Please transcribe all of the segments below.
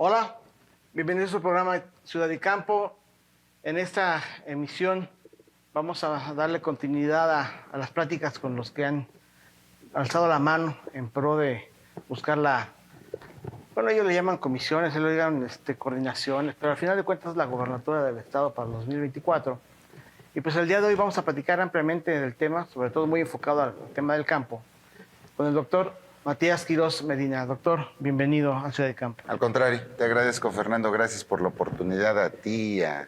Hola, bienvenidos al programa Ciudad y Campo. En esta emisión vamos a darle continuidad a las pláticas con los que han alzado la mano en pro de buscar bueno, ellos le llaman comisiones, ellos le llaman coordinaciones, pero al final de cuentas es la gobernatura del Estado para el 2024. Y pues el día de hoy vamos a platicar ampliamente del tema, sobre todo muy enfocado al tema del campo, con el doctor Matías Quirós Medina. Doctor, bienvenido a Ciudad de Campo. Al contrario, te agradezco, Fernando. Gracias por la oportunidad a ti y a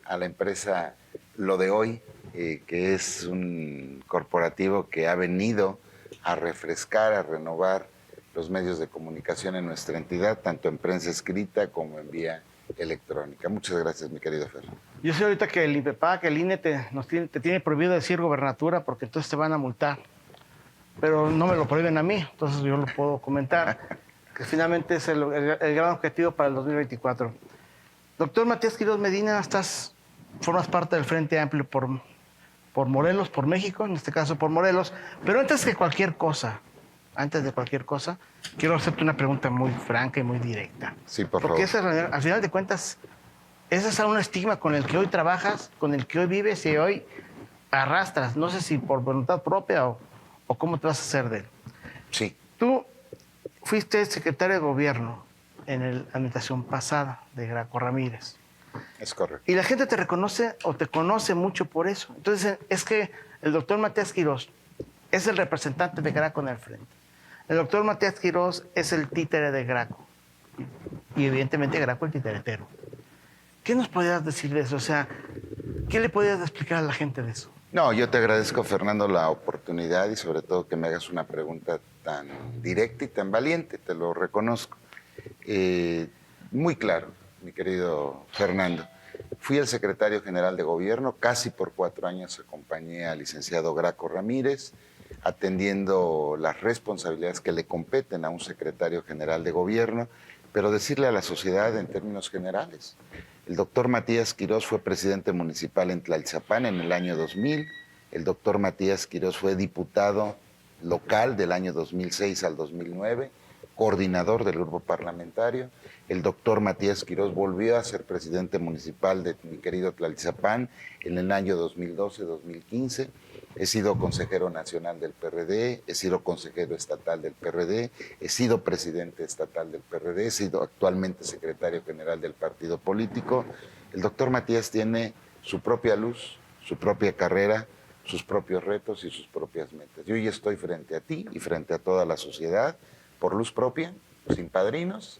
la empresa Lo de Hoy, que es un corporativo que ha venido a refrescar, a renovar los medios de comunicación en nuestra entidad, tanto en prensa escrita como en vía electrónica. Muchas gracias, mi querido Fernando. Yo sé ahorita que el INPEPAC, que el INE te tiene prohibido decir gobernatura porque entonces te van a multar. Pero no me lo prohíben a mí, entonces yo lo puedo comentar, que finalmente es el gran objetivo para el 2024. Doctor Matías Quirós Medina, formas parte del Frente Amplio por Morelos, por México, en este caso por Morelos, pero antes de cualquier cosa, quiero hacerte una pregunta muy franca y muy directa. Sí, por Porque favor. al final de cuentas, ese es un estigma con el que hoy trabajas, con el que hoy vives y hoy arrastras, no sé si por voluntad propia o cómo te vas a hacer de él. Sí. Tú fuiste secretario de gobierno en la administración pasada de Graco Ramírez. Es correcto. Y la gente te reconoce o te conoce mucho por eso. Entonces, es que el doctor Matías Quirós es el representante de Graco en el frente. El doctor Matías Quirós es el títere de Graco. Y evidentemente Graco el titeretero. ¿Qué nos podrías decir de eso? O sea, ¿qué le podrías explicar a la gente de eso? No, yo te agradezco, Fernando, la oportunidad y sobre todo que me hagas una pregunta tan directa y tan valiente, te lo reconozco. Muy claro, mi querido Fernando. Fui el secretario general de gobierno, casi por 4 años acompañé al licenciado Graco Ramírez, atendiendo las responsabilidades que le competen a un secretario general de gobierno, pero decirle a la sociedad en términos generales. El doctor Matías Quirós fue presidente municipal en Tlaltizapán en el año 2000. El doctor Matías Quirós fue diputado local del año 2006 al 2009, coordinador del grupo parlamentario. El doctor Matías Quirós volvió a ser presidente municipal de mi querido Tlaltizapán en el año 2012-2015. He sido consejero nacional del PRD, he sido consejero estatal del PRD, he sido presidente estatal del PRD, he sido actualmente secretario general del partido político. El doctor Matías tiene su propia luz, su propia carrera, sus propios retos y sus propias metas. Yo hoy estoy frente a ti y frente a toda la sociedad por luz propia, sin padrinos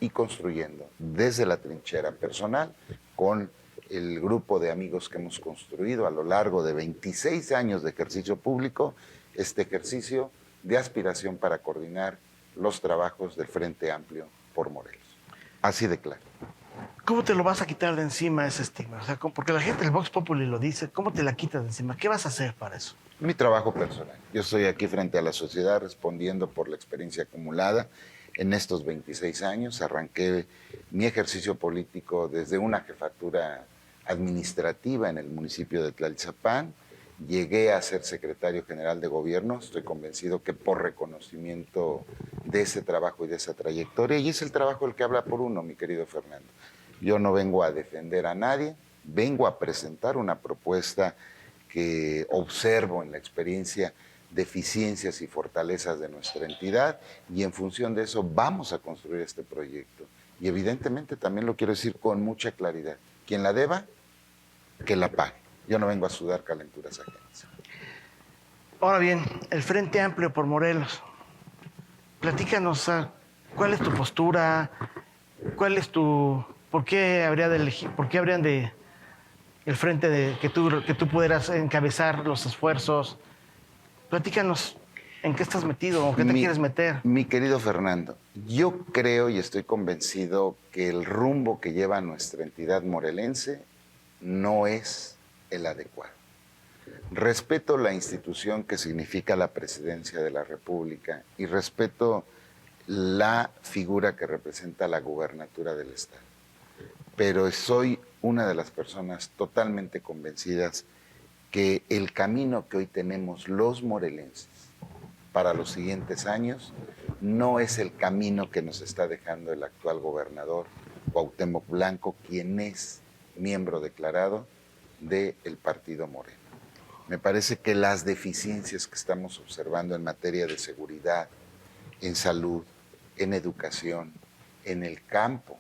y construyendo desde la trinchera personal con el grupo de amigos que hemos construido a lo largo de 26 años de ejercicio público, este ejercicio de aspiración para coordinar los trabajos del Frente Amplio por Morelos. Así de claro. ¿Cómo te lo vas a quitar de encima ese estigma? O sea, porque la gente del Vox Populi lo dice, ¿cómo te la quitas de encima? ¿Qué vas a hacer para eso? Mi trabajo personal. Yo estoy aquí frente a la sociedad respondiendo por la experiencia acumulada en estos 26 años. Arranqué mi ejercicio político desde una jefatura administrativa en el municipio de Tlaltizapán. Llegué a ser secretario general de gobierno. Estoy convencido que por reconocimiento de ese trabajo y de esa trayectoria, y es el trabajo el que habla por uno, mi querido Fernando. Yo no vengo a defender a nadie, vengo a presentar una propuesta que observo en la experiencia deficiencias y fortalezas de nuestra entidad, y en función de eso vamos a construir este proyecto. Y evidentemente también lo quiero decir con mucha claridad. Quien la deba, que la pague. Yo no vengo a sudar calenturas ajenas. Ahora bien, el Frente Amplio por Morelos. Platícanos, ¿cuál es tu postura? ¿Cuál es por qué habrían de el frente de que tú pudieras encabezar los esfuerzos? Platícanos en qué estás metido o qué te quieres meter. Mi querido Fernando, yo creo y estoy convencido que el rumbo que lleva nuestra entidad morelense no es el adecuado. Respeto la institución que significa la presidencia de la República y respeto la figura que representa la gubernatura del Estado. Pero soy una de las personas totalmente convencidas que el camino que hoy tenemos los morelenses para los siguientes años no es el camino que nos está dejando el actual gobernador Cuauhtémoc Blanco, quien es miembro declarado del Partido Moreno. Me parece que las deficiencias que estamos observando en materia de seguridad, en salud, en educación, en el campo,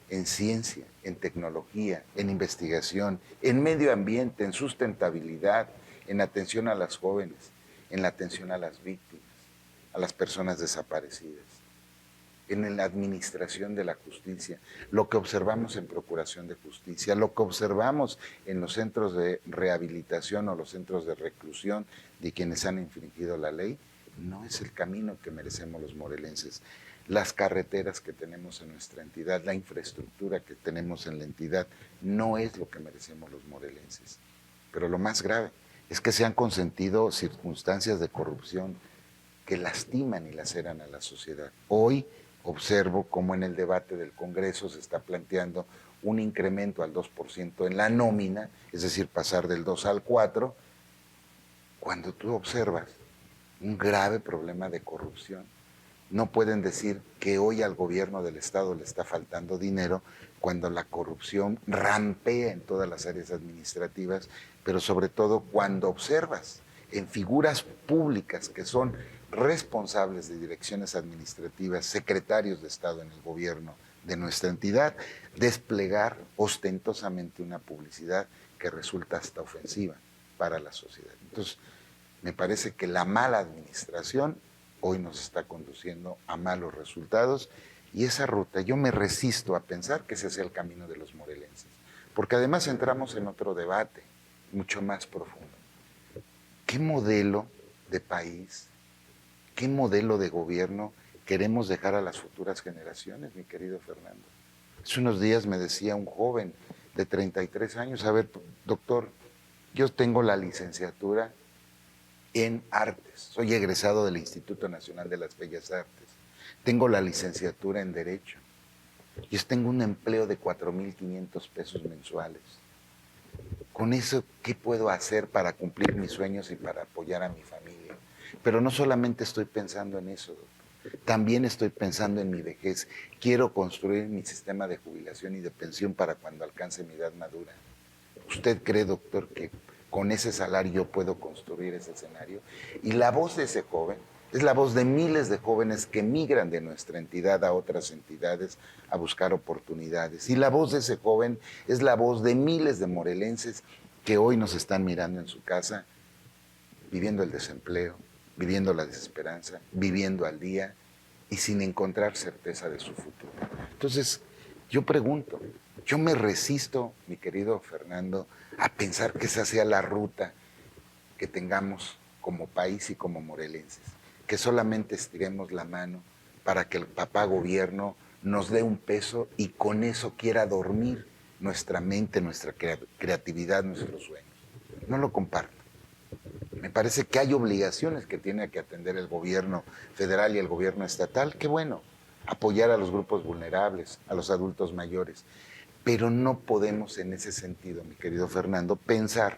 en ciencia, en tecnología, en investigación, en medio ambiente, en sustentabilidad, en atención a las jóvenes, en la atención a las víctimas, a las personas desaparecidas, en la administración de la justicia, lo que observamos en procuración de justicia, lo que observamos en los centros de rehabilitación o los centros de reclusión de quienes han infringido la ley, no es el camino que merecemos los morelenses. Las carreteras que tenemos en nuestra entidad, la infraestructura que tenemos en la entidad, no es lo que merecemos los morelenses. Pero lo más grave es que se han consentido circunstancias de corrupción que lastiman y laceran a la sociedad. Hoy observo cómo en el debate del Congreso se está planteando un incremento al 2% en la nómina, es decir, pasar del 2 al 4, cuando tú observas un grave problema de corrupción. No pueden decir que hoy al gobierno del Estado le está faltando dinero cuando la corrupción rampea en todas las áreas administrativas, pero sobre todo cuando observas en figuras públicas que son responsables de direcciones administrativas, secretarios de Estado en el gobierno de nuestra entidad, desplegar ostentosamente una publicidad que resulta hasta ofensiva para la sociedad. Entonces, me parece que la mala administración hoy nos está conduciendo a malos resultados y esa ruta yo me resisto a pensar que ese sea el camino de los morelenses, porque además entramos en otro debate mucho más profundo. ¿Qué modelo de país, qué modelo de gobierno queremos dejar a las futuras generaciones, mi querido Fernando? Hace unos días me decía un joven de 33 años, a ver, doctor, yo tengo la licenciatura en artes, soy egresado del Instituto Nacional de las Bellas Artes, tengo la licenciatura en Derecho y tengo un empleo de 4,500 pesos mensuales. Con eso, ¿qué puedo hacer para cumplir mis sueños y para apoyar a mi familia? Pero no solamente estoy pensando en eso, doctor, también estoy pensando en mi vejez. Quiero construir mi sistema de jubilación y de pensión para cuando alcance mi edad madura. ¿Usted cree, doctor, que con ese salario yo puedo construir ese escenario? Y la voz de ese joven es la voz de miles de jóvenes que migran de nuestra entidad a otras entidades a buscar oportunidades. Y la voz de ese joven es la voz de miles de morelenses que hoy nos están mirando en su casa, viviendo el desempleo, viviendo la desesperanza, viviendo al día y sin encontrar certeza de su futuro. Entonces, yo pregunto, yo me resisto, mi querido Fernando, a pensar que esa sea la ruta que tengamos como país y como morelenses, que solamente estiremos la mano para que el papá gobierno nos dé un peso y con eso quiera dormir nuestra mente, nuestra creatividad, nuestros sueños. No lo comparto. Me parece que hay obligaciones que tiene que atender el gobierno federal y el gobierno estatal. Qué bueno, apoyar a los grupos vulnerables, a los adultos mayores. Pero no podemos en ese sentido, mi querido Fernando, pensar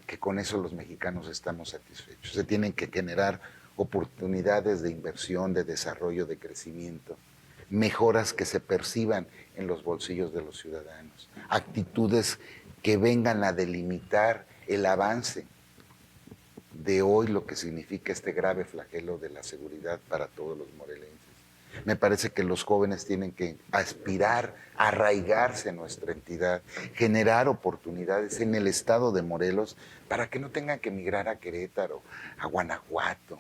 que con eso los mexicanos estamos satisfechos. Se tienen que generar oportunidades de inversión, de desarrollo, de crecimiento, mejoras que se perciban en los bolsillos de los ciudadanos, actitudes que vengan a delimitar el avance de hoy, lo que significa este grave flagelo de la seguridad para todos los morelenses. Me parece que los jóvenes tienen que aspirar a arraigarse en nuestra entidad, generar oportunidades en el estado de Morelos para que no tengan que emigrar a Querétaro, a Guanajuato,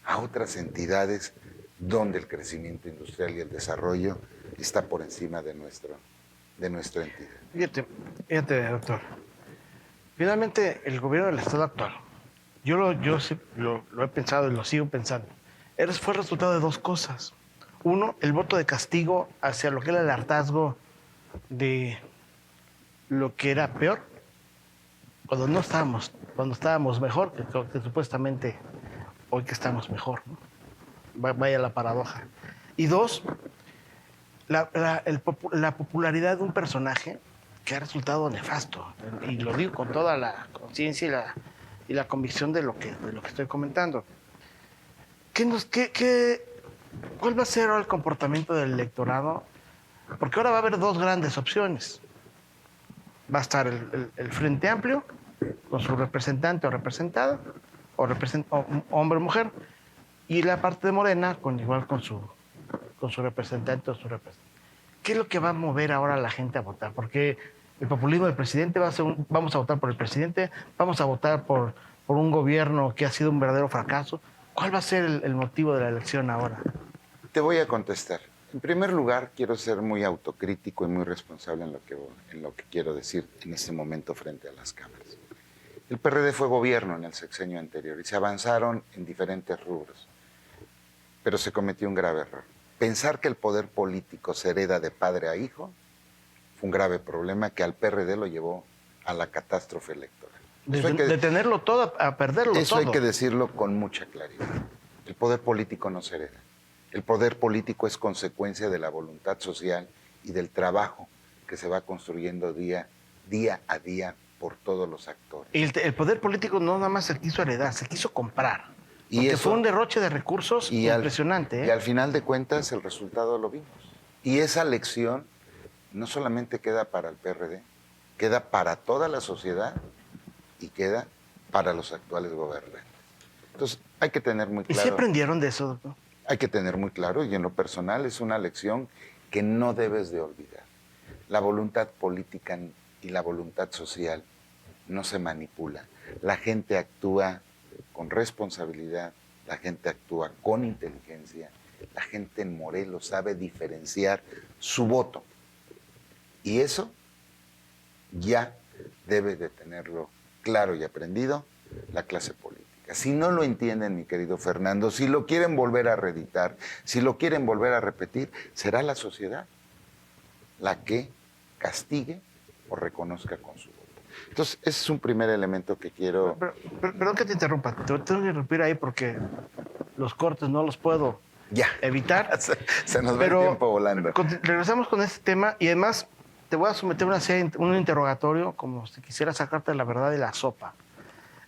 a otras entidades donde el crecimiento industrial y el desarrollo está por encima de nuestra entidad. Fíjate, doctor. Finalmente, el gobierno del estado actual, yo sí lo he pensado y lo sigo pensando, fue el resultado de dos cosas. Uno, el voto de castigo hacia lo que era el hartazgo de lo que era peor, cuando estábamos mejor, que supuestamente hoy que estamos mejor, ¿no? Vaya la paradoja. Y dos, la popularidad de un personaje que ha resultado nefasto, y lo digo con toda la conciencia y la convicción de lo que estoy comentando. ¿Cuál va a ser ahora el comportamiento del electorado? Porque ahora va a haber dos grandes opciones. Va a estar el Frente Amplio con su representante o representada, o hombre o mujer, y la parte de Morena igual con su representante o su representante. ¿Qué es lo que va a mover ahora a la gente a votar? Porque el populismo del presidente vamos a votar por el presidente, vamos a votar por un gobierno que ha sido un verdadero fracaso. ¿Cuál va a ser el motivo de la elección ahora? Te voy a contestar. En primer lugar, quiero ser muy autocrítico y muy responsable en lo que quiero decir en este momento frente a las cámaras. El PRD fue gobierno en el sexenio anterior y se avanzaron en diferentes rubros, pero se cometió un grave error. Pensar que el poder político se hereda de padre a hijo fue un grave problema que al PRD lo llevó a la catástrofe electoral. De tenerlo todo a perderlo todo. Eso hay que decirlo con mucha claridad. El poder político no se hereda. El poder político es consecuencia de la voluntad social y del trabajo que se va construyendo día a día por todos los actores. Y el poder político no nada más se quiso heredar, se quiso comprar. Y fue un derroche de recursos impresionante. Y al final de cuentas el resultado lo vimos. Y esa lección no solamente queda para el PRD, queda para toda la sociedad y queda para los actuales gobernantes. Entonces hay que tener muy claro. ¿Y si aprendieron de eso, doctor? Hay que tener muy claro, y en lo personal es una lección que no debes de olvidar. La voluntad política y la voluntad social no se manipula. La gente actúa con responsabilidad, la gente actúa con inteligencia, la gente en Morelos sabe diferenciar su voto. Y eso ya debe de tenerlo claro y aprendido la clase política. Si no lo entienden, mi querido Fernando, si lo quieren volver a reeditar, si lo quieren volver a repetir, será la sociedad la que castigue o reconozca con su voto. Entonces, ese es un primer elemento que quiero... Perdón que te interrumpa, te tengo que interrumpir ahí porque los cortes no los puedo evitar. Se nos va el tiempo volando. Regresamos con este tema y además te voy a someter un interrogatorio como si quisiera sacarte la verdad de la sopa.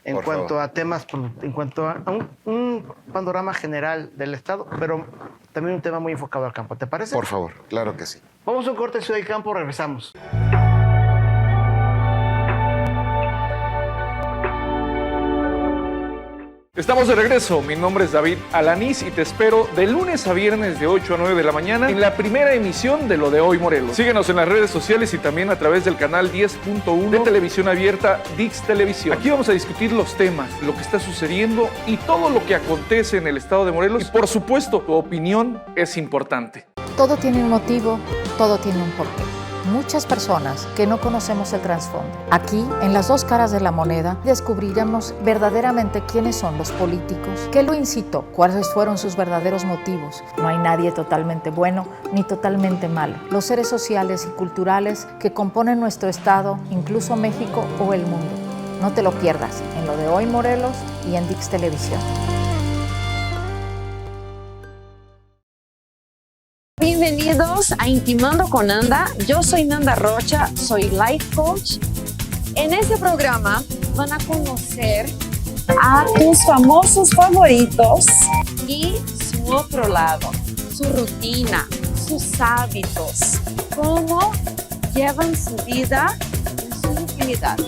En cuanto a temas, en cuanto a un panorama general del Estado, pero también un tema muy enfocado al campo. ¿Te parece? Por favor, claro que sí. Vamos a un corte de Ciudad y Campo, regresamos. Estamos de regreso, mi nombre es David Alanís y te espero de lunes a viernes de 8 a 9 de la mañana en la primera emisión de Lo de Hoy Morelos. Síguenos en las redes sociales y también a través del canal 10.1 de televisión abierta Dix Televisión. Aquí vamos a discutir los temas, lo que está sucediendo y todo lo que acontece en el estado de Morelos. Y por supuesto, tu opinión es importante. Todo tiene un motivo, todo tiene un porqué. Muchas personas que no conocemos el trasfondo. Aquí, en las dos caras de la moneda, descubriremos verdaderamente quiénes son los políticos, qué lo incitó, cuáles fueron sus verdaderos motivos. No hay nadie totalmente bueno ni totalmente malo. Los seres sociales y culturales que componen nuestro estado, incluso México o el mundo. No te lo pierdas en Lo de Hoy Morelos y en Dix Televisión. Bienvenidos a Intimando con Nanda. Yo soy Nanda Rocha, soy life coach. En este programa van a conocer a tus famosos favoritos y su otro lado, su rutina, sus hábitos, cómo llevan su vida en su intimidad.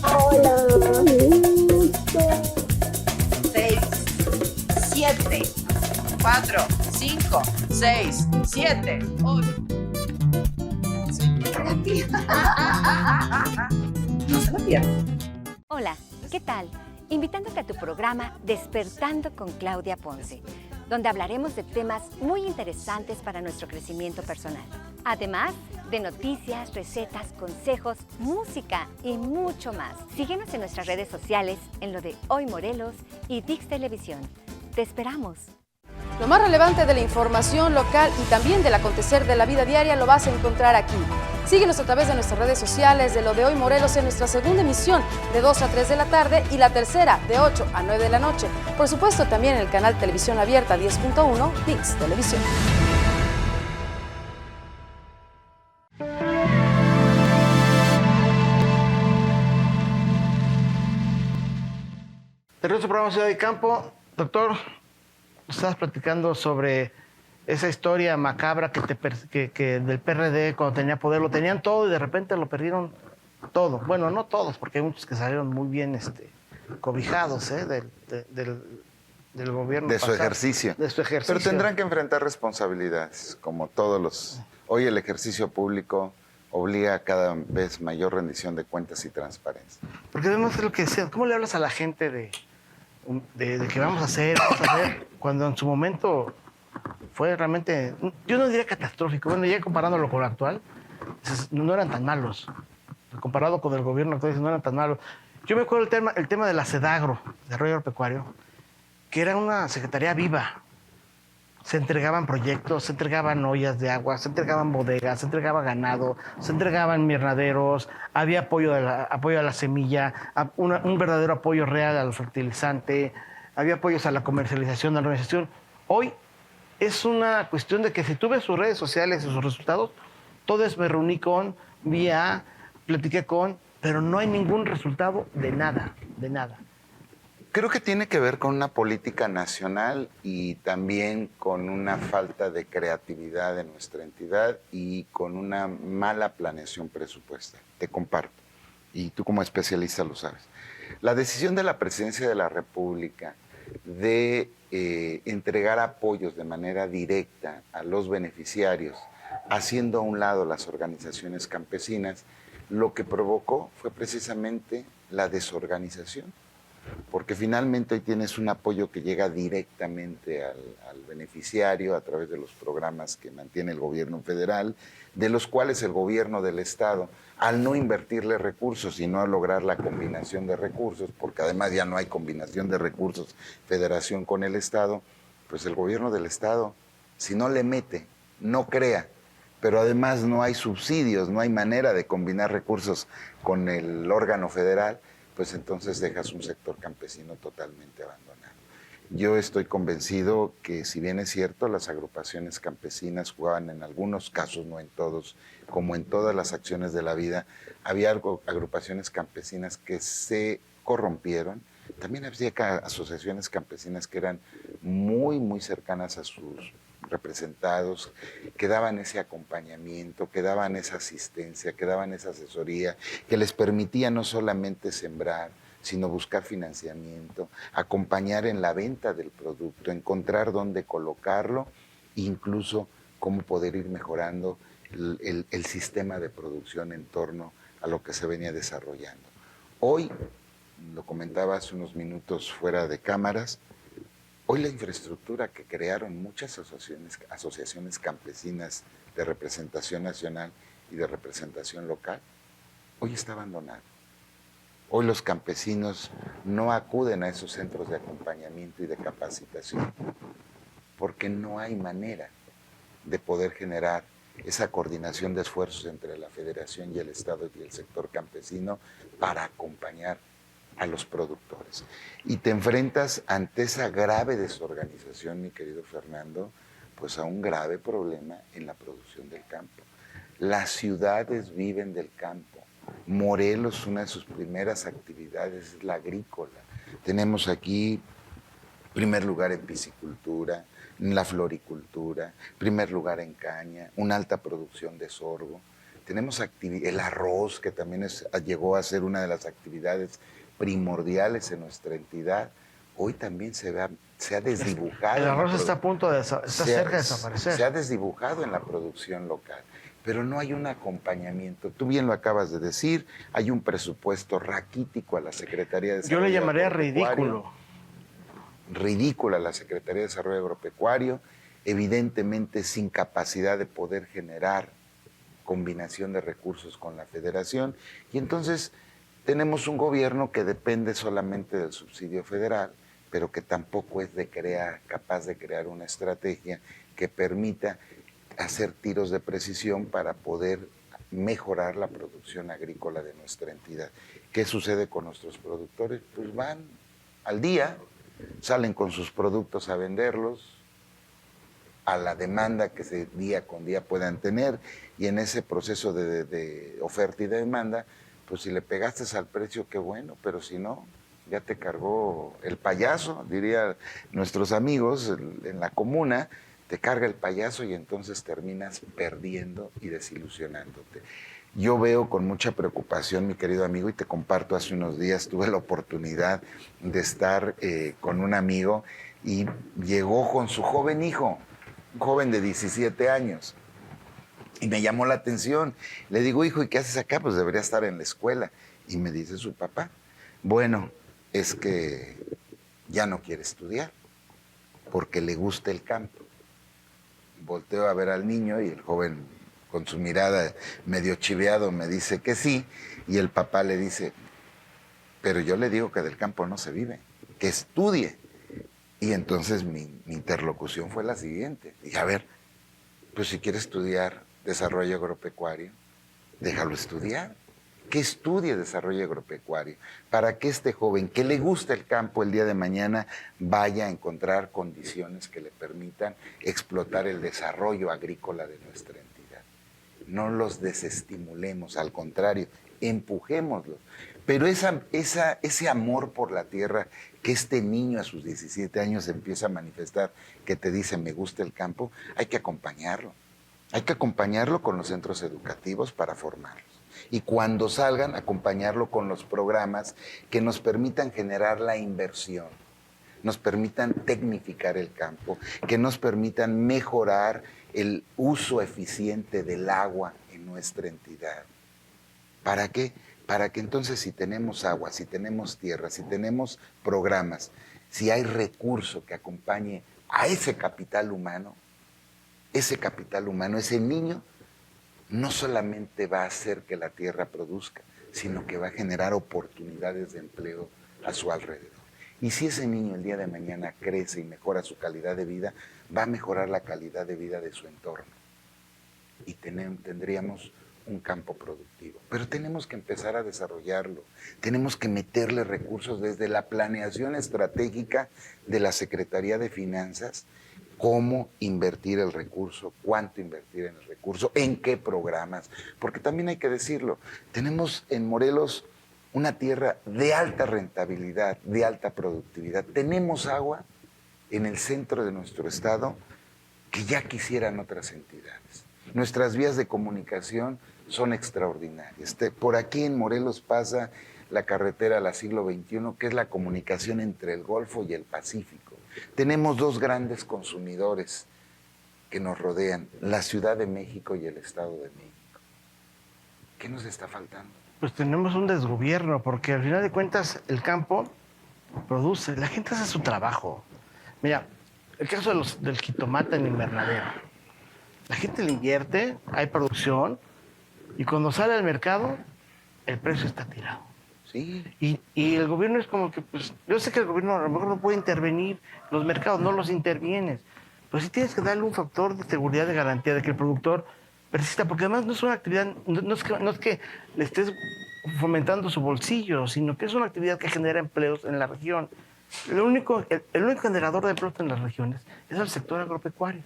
Hola. 6, 7, 4, 5, 6, 7, 8. No se lo pierdan. Hola, ¿qué tal? Invitándote a tu programa Despertando con Claudia Ponce, donde hablaremos de temas muy interesantes para nuestro crecimiento personal. Además de noticias, recetas, consejos, música y mucho más. Síguenos en nuestras redes sociales en Lo de Hoy Morelos y Dix Televisión. Te esperamos. Lo más relevante de la información local y también del acontecer de la vida diaria lo vas a encontrar aquí. Síguenos a través de nuestras redes sociales de Lo de Hoy Morelos en nuestra segunda emisión de 2 a 3 de la tarde y la tercera de 8 a 9 de la noche. Por supuesto, también en el canal Televisión Abierta 10.1 Dix Televisión. regreso al programa Ciudad y Campo. Doctor, estabas platicando sobre esa historia macabra que del PRD cuando tenía poder, lo tenían todo y de repente lo perdieron todo. Bueno, no todos, porque hay muchos que salieron muy bien cobijados del gobierno De su pasado. ejercicio. De su ejercicio. Pero tendrán que enfrentar responsabilidades, como todos los... Hoy el ejercicio público obliga a cada vez mayor rendición de cuentas y transparencia. Porque además es lo que decía, ¿cómo le hablas a la gente de que vamos a hacer, cuando en su momento fue realmente, yo no diría catastrófico, bueno, ya comparándolo con lo actual, no eran tan malos. Comparado con el gobierno actual, no eran tan malos. Yo me acuerdo el tema de la SEDAGRO, Desarrollo Agropecuario, que era una secretaría viva. Se entregaban proyectos, se entregaban ollas de agua, se entregaban bodegas, se entregaba ganado, se entregaban invernaderos, había apoyo a la semilla, un verdadero apoyo real al fertilizante, había apoyos a la comercialización, a la organización. Hoy es una cuestión de que si tú ves sus redes sociales y sus resultados, todo es me reuní con, platiqué con, pero no hay ningún resultado de nada, de nada. Creo que tiene que ver con una política nacional y también con una falta de creatividad de nuestra entidad y con una mala planeación presupuestal. Te comparto, y tú como especialista lo sabes. La decisión de la Presidencia de la República de entregar apoyos de manera directa a los beneficiarios, haciendo a un lado las organizaciones campesinas, lo que provocó fue precisamente la desorganización. Porque finalmente hoy tienes un apoyo que llega directamente al beneficiario a través de los programas que mantiene el gobierno federal, de los cuales el gobierno del Estado, al no invertirle recursos y no lograr la combinación de recursos, porque además ya no hay combinación de recursos federación con el Estado, pues el gobierno del Estado, si no le mete, no crea, pero además no hay subsidios, no hay manera de combinar recursos con el órgano federal, pues entonces dejas un sector campesino totalmente abandonado. Yo estoy convencido que, si bien es cierto, las agrupaciones campesinas jugaban en algunos casos, no en todos, como en todas las acciones de la vida, había agrupaciones campesinas que se corrompieron. También había asociaciones campesinas que eran muy, muy cercanas a sus representados, que daban ese acompañamiento, que daban esa asistencia, que daban esa asesoría, que les permitía no solamente sembrar, sino buscar financiamiento, acompañar en la venta del producto, encontrar dónde colocarlo, incluso cómo poder ir mejorando el sistema de producción en torno a lo que se venía desarrollando. Hoy, lo comentaba hace unos minutos fuera de cámaras, hoy la infraestructura que crearon muchas asociaciones campesinas de representación nacional y de representación local, hoy está abandonada. Hoy los campesinos no acuden a esos centros de acompañamiento y de capacitación porque no hay manera de poder generar esa coordinación de esfuerzos entre la Federación y el Estado y el sector campesino para acompañar a los productores. Y te enfrentas ante esa grave desorganización, mi querido Fernando, pues a un grave problema en la producción del campo. Las ciudades viven del campo. Morelos, una de sus primeras actividades es la agrícola. Tenemos aquí primer lugar en piscicultura, en la floricultura, primer lugar en caña, una alta producción de sorgo. Tenemos el arroz, que también llegó a ser una de las actividades primordiales en nuestra entidad. Hoy también se ha desdibujado. El arroz está a punto de está cerca de desaparecer. Se ha desdibujado en la producción local, pero no hay un acompañamiento. Tú bien lo acabas de decir, hay un presupuesto raquítico a la Secretaría de Desarrollo Yo le llamaría Agropecuario. ridículo. Ridícula la Secretaría de Desarrollo Agropecuario, evidentemente sin capacidad de poder generar combinación de recursos con la Federación, y entonces tenemos un gobierno que depende solamente del subsidio federal, pero que tampoco es capaz de crear una estrategia que permita hacer tiros de precisión para poder mejorar la producción agrícola de nuestra entidad. ¿Qué sucede con nuestros productores? Pues van al día, salen con sus productos a venderlos a la demanda que día con día puedan tener, y en ese proceso de oferta y de demanda, pues si le pegaste al precio, qué bueno, pero si no, ya te cargó el payaso, diría nuestros amigos en la comuna, te carga el payaso y entonces terminas perdiendo y desilusionándote. Yo veo con mucha preocupación, mi querido amigo, y te comparto, hace unos días tuve la oportunidad de estar con un amigo y llegó con su joven hijo, un joven de 17 años. Y me llamó la atención. Le digo, hijo, ¿y qué haces acá? Pues debería estar en la escuela. Y me dice su papá, bueno, es que ya no quiere estudiar porque le gusta el campo. Volteo a ver al niño y el joven, con su mirada medio chiveado, me dice que sí. Y el papá le dice, pero yo le digo que del campo no se vive, que estudie. Y entonces mi interlocución fue la siguiente. Dije, a ver, pues si quiere estudiar desarrollo agropecuario, déjalo estudiar. Que estudie desarrollo agropecuario, para que este joven que le gusta el campo el día de mañana vaya a encontrar condiciones que le permitan explotar el desarrollo agrícola de nuestra entidad. No los desestimulemos, al contrario, empujémoslos. Pero ese amor por la tierra que este niño a sus 17 años empieza a manifestar, que te dice me gusta el campo, hay que acompañarlo. Hay que acompañarlo con los centros educativos para formarlos. Y cuando salgan, acompañarlo con los programas que nos permitan generar la inversión, nos permitan tecnificar el campo, que nos permitan mejorar el uso eficiente del agua en nuestra entidad. ¿Para qué? Para que entonces, si tenemos agua, si tenemos tierra, si tenemos programas, si hay recurso que acompañe a ese capital humano, ese niño, no solamente va a hacer que la tierra produzca, sino que va a generar oportunidades de empleo a su alrededor. Y si ese niño el día de mañana crece y mejora su calidad de vida, va a mejorar la calidad de vida de su entorno. Y tendríamos un campo productivo. Pero tenemos que empezar a desarrollarlo. Tenemos que meterle recursos desde la planeación estratégica de la Secretaría de Finanzas. Cómo invertir el recurso, cuánto invertir en el recurso, en qué programas. Porque también hay que decirlo, tenemos en Morelos una tierra de alta rentabilidad, de alta productividad. Tenemos agua en el centro de nuestro estado que ya quisieran otras entidades. Nuestras vías de comunicación son extraordinarias. Por aquí en Morelos pasa la carretera a la siglo XXI, que es la comunicación entre el Golfo y el Pacífico. Tenemos dos grandes consumidores que nos rodean, la Ciudad de México y el Estado de México. ¿Qué nos está faltando? Pues tenemos un desgobierno, porque al final de cuentas el campo produce, la gente hace su trabajo. Mira, el caso del jitomate en invernadero. La gente le invierte, hay producción, y cuando sale al mercado, el precio está tirado. Sí. Y el gobierno es como que, pues, yo sé que el gobierno a lo mejor no puede intervenir, los mercados no los intervienes, pero sí tienes que darle un factor de seguridad, de garantía de que el productor persista, porque además no es una actividad, no es que le estés fomentando su bolsillo, sino que es una actividad que genera empleos en la región. El único generador de empleos en las regiones es el sector agropecuario.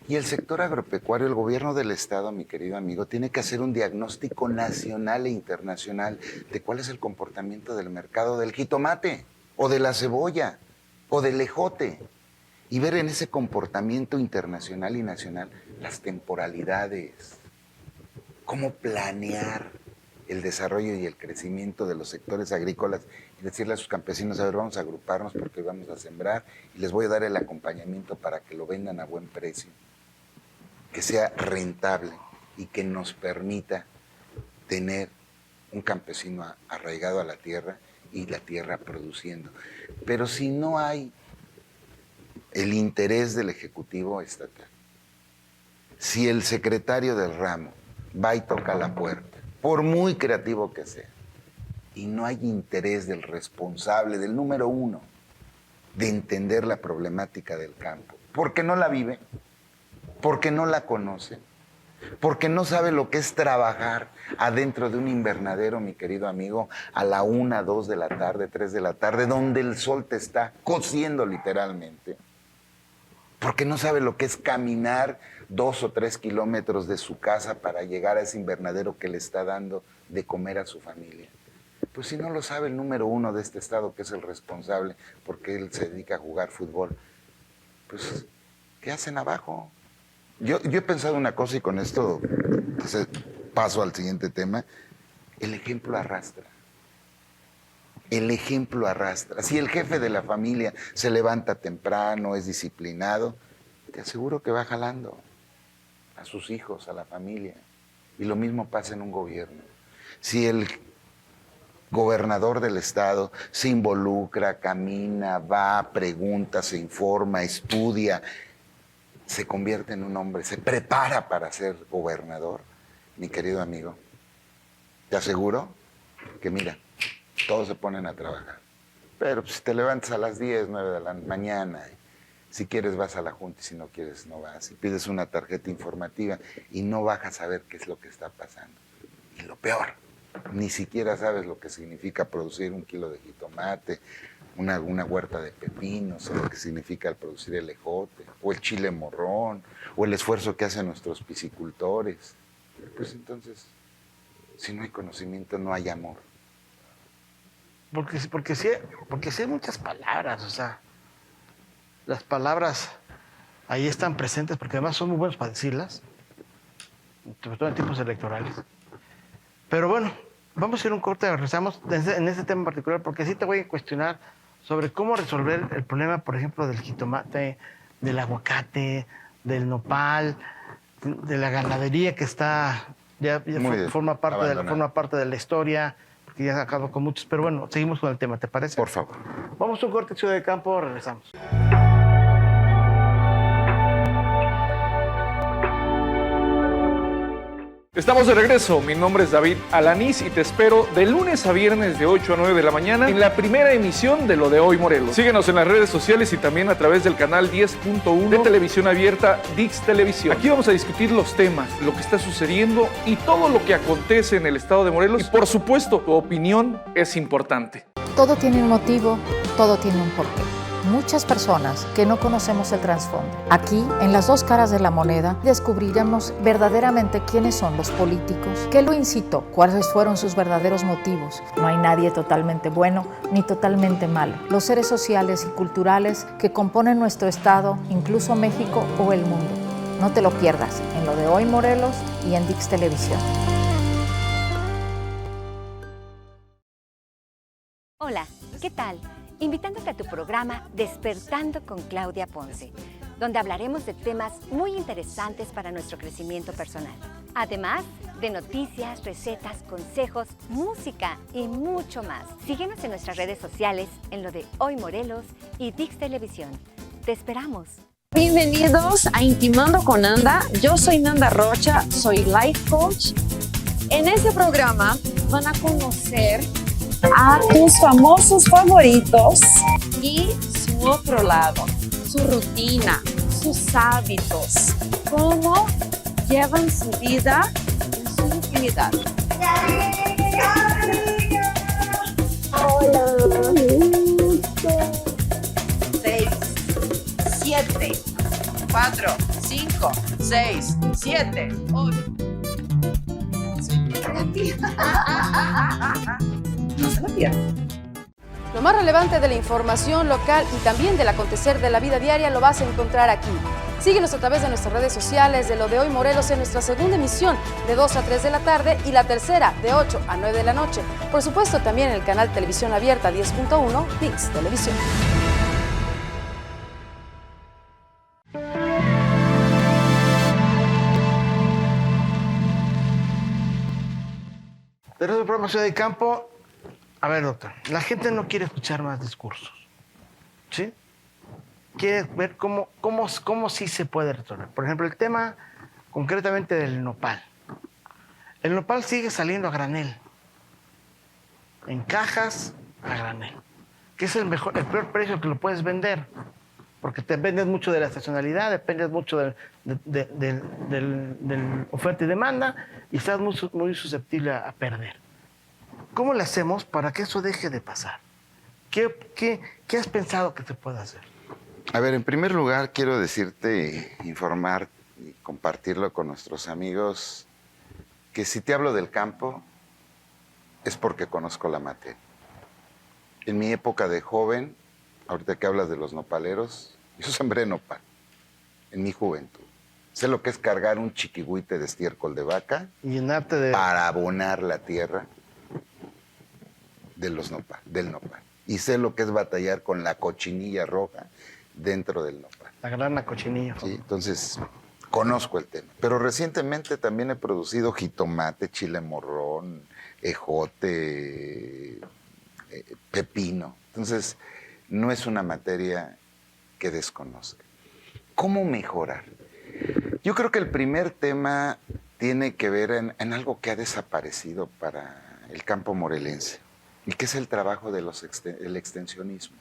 Y el sector agropecuario, el gobierno del estado, mi querido amigo, tiene que hacer un diagnóstico nacional e internacional de cuál es el comportamiento del mercado del jitomate, o de la cebolla, o del ejote, y ver en ese comportamiento internacional y nacional las temporalidades, cómo planear el desarrollo y el crecimiento de los sectores agrícolas y decirle a sus campesinos, a ver, vamos a agruparnos porque vamos a sembrar y les voy a dar el acompañamiento para que lo vendan a buen precio, que sea rentable y que nos permita tener un campesino arraigado a la tierra y la tierra produciendo. Pero si no hay el interés del Ejecutivo Estatal, si el secretario del ramo va y toca la puerta, por muy creativo que sea, y no hay interés del responsable, del número uno, de entender la problemática del campo, porque no la vive, porque no la conoce, porque no sabe lo que es trabajar adentro de un invernadero, mi querido amigo, a la 1, 2 de la tarde, 3 de la tarde, donde el sol te está cociendo literalmente, porque no sabe lo que es caminar 2 o 3 kilómetros de su casa para llegar a ese invernadero que le está dando de comer a su familia. Pues si no lo sabe el número uno de este estado, que es el responsable, porque él se dedica a jugar fútbol, pues, ¿qué hacen abajo? Yo he pensado una cosa y con esto paso al siguiente tema. El ejemplo arrastra. El ejemplo arrastra. Si el jefe de la familia se levanta temprano, es disciplinado, te aseguro que va jalando a sus hijos, a la familia. Y lo mismo pasa en un gobierno. Si el gobernador del estado se involucra, camina, va, pregunta, se informa, estudia, se convierte en un hombre, se prepara para ser gobernador, mi querido amigo, te aseguro que mira, todos se ponen a trabajar. Pero si te levantas a las 10, 9 de la mañana, si quieres vas a la junta y si no quieres no vas, y pides una tarjeta informativa y no bajas a ver qué es lo que está pasando. Y lo peor, ni siquiera sabes lo que significa producir 1 kilo de jitomate, una huerta de pepinos, o lo que significa el producir el ejote, o el chile morrón, o el esfuerzo que hacen nuestros piscicultores. Pues entonces, si no hay conocimiento, no hay amor. Porque sí hay muchas palabras, o sea, las palabras ahí están presentes porque además son muy buenos para decirlas, sobre todo en tiempos electorales. Pero bueno, vamos a ir un corte, regresamos en este tema en particular, porque sí te voy a cuestionar sobre cómo resolver el problema, por ejemplo, del jitomate, del aguacate, del nopal, de la ganadería que está forma parte de la historia, porque ya acabó con muchos. Pero bueno, seguimos con el tema, ¿te parece? Por favor. Vamos a un corte, Ciudad de Campo, regresamos. Estamos de regreso, mi nombre es David Alanís y te espero de lunes a viernes de 8 a 9 de la mañana en la primera emisión de Lo de Hoy Morelos. Síguenos en las redes sociales y también a través del canal 10.1 de televisión abierta Dix Televisión. Aquí vamos a discutir los temas, lo que está sucediendo y todo lo que acontece en el estado de Morelos. Y por supuesto, tu opinión es importante. Todo tiene un motivo, todo tiene un porqué. Muchas personas que no conocemos el trasfondo. Aquí, en las dos caras de la moneda, descubriremos verdaderamente quiénes son los políticos, qué lo incitó, cuáles fueron sus verdaderos motivos. No hay nadie totalmente bueno ni totalmente malo. Los seres sociales y culturales que componen nuestro estado, incluso México o el mundo. No te lo pierdas en Lo de Hoy Morelos y en Dix Televisión. Hola, ¿qué tal? Invitándote a tu programa Despertando con Claudia Ponce, donde hablaremos de temas muy interesantes para nuestro crecimiento personal. Además de noticias, recetas, consejos, música y mucho más. Síguenos en nuestras redes sociales en Lo de Hoy Morelos y Dix Televisión. Te esperamos. Bienvenidos a Intimando con Nanda. Yo soy Nanda Rocha, soy Life Coach. En este programa van a conocer a tus famosos favoritos y su otro lado, su rutina, sus hábitos, cómo llevan su vida en su intimidad. Hola. 6, 7, 4, 5, 6, 7, 8. No se lo pierdan. Lo más relevante de la información local y también del acontecer de la vida diaria lo vas a encontrar aquí. Síguenos a través de nuestras redes sociales de Lo de Hoy Morelos en nuestra segunda emisión de 2 a 3 de la tarde y la tercera de 8 a 9 de la noche. Por supuesto, también en el canal Televisión Abierta 10.1 Dix Televisión. De nuestro programa Ciudad de Campo. A ver, doctor, la gente no quiere escuchar más discursos, ¿sí? Quiere ver cómo sí se puede resolver. Por ejemplo, el tema concretamente del nopal. El nopal sigue saliendo a granel, en cajas a granel, que es el peor precio que lo puedes vender, porque te dependes mucho de la estacionalidad, dependes mucho del oferta y demanda, y estás muy susceptible a perder. ¿Cómo le hacemos para que eso deje de pasar? ¿Qué has pensado que se puede hacer? A ver, en primer lugar, quiero decirte, informar y compartirlo con nuestros amigos, que si te hablo del campo, es porque conozco la materia. En mi época de joven, ahorita que hablas de los nopaleros, yo sembré nopal en mi juventud. Sé lo que es cargar un chiquihuite de estiércol de vaca Y llenarte de... para abonar la tierra del nopal. Y sé lo que es batallar con la cochinilla roja dentro del nopal. La grana cochinilla. ¿Sí? Entonces, conozco el tema. Pero recientemente también he producido jitomate, chile morrón, ejote, pepino. Entonces, no es una materia que desconozca. ¿Cómo mejorar? Yo creo que el primer tema tiene que ver en algo que ha desaparecido para el campo morelense, y que es el trabajo del extensionismo.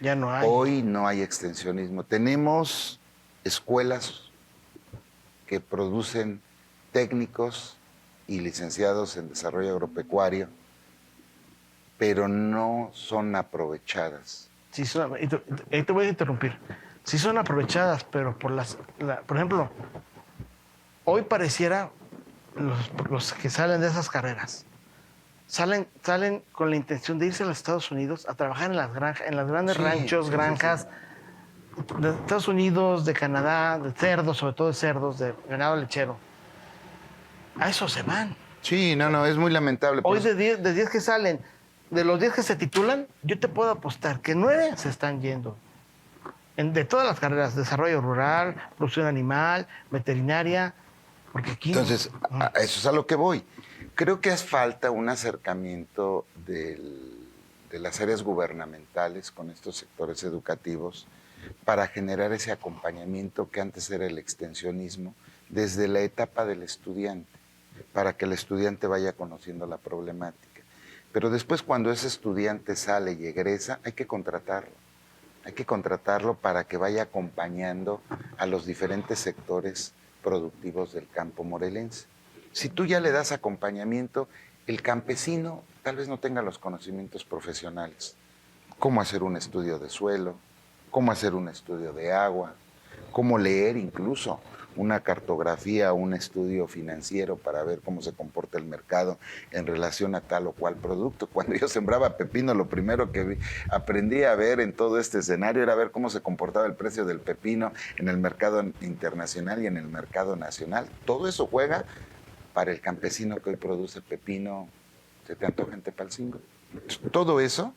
Ya no hay. Hoy no hay extensionismo. Tenemos escuelas que producen técnicos y licenciados en desarrollo agropecuario, pero no son aprovechadas. Sí ahí te voy a interrumpir. Sí son aprovechadas, pero por ejemplo, hoy pareciera los que salen de esas carreras, salen con la intención de irse a los Estados Unidos a trabajar en las granjas, en las grandes ranchos, granjas de Estados Unidos, de Canadá, de cerdos, sobre todo de cerdos, de ganado lechero. A eso se van. Sí, no, es muy lamentable. Hoy de 10 que salen, de los 10 que se titulan, yo te puedo apostar que 9 se están yendo. De todas las carreras, desarrollo rural, producción animal, veterinaria, porque aquí... Entonces, a eso es a lo que voy. Creo que hace falta un acercamiento de las áreas gubernamentales con estos sectores educativos para generar ese acompañamiento que antes era el extensionismo desde la etapa del estudiante, para que el estudiante vaya conociendo la problemática. Pero después, cuando ese estudiante sale y egresa, hay que contratarlo. Hay que contratarlo para que vaya acompañando a los diferentes sectores productivos del campo morelense. Si tú ya le das acompañamiento, el campesino tal vez no tenga los conocimientos profesionales. Cómo hacer un estudio de suelo, cómo hacer un estudio de agua, cómo leer incluso una cartografía o un estudio financiero para ver cómo se comporta el mercado en relación a tal o cual producto. Cuando yo sembraba pepino, lo primero que aprendí a ver en todo este escenario era ver cómo se comportaba el precio del pepino en el mercado internacional y en el mercado nacional. Todo eso juega para el campesino que hoy produce pepino. ¿Se te antoja en Tepalcingo? Todo eso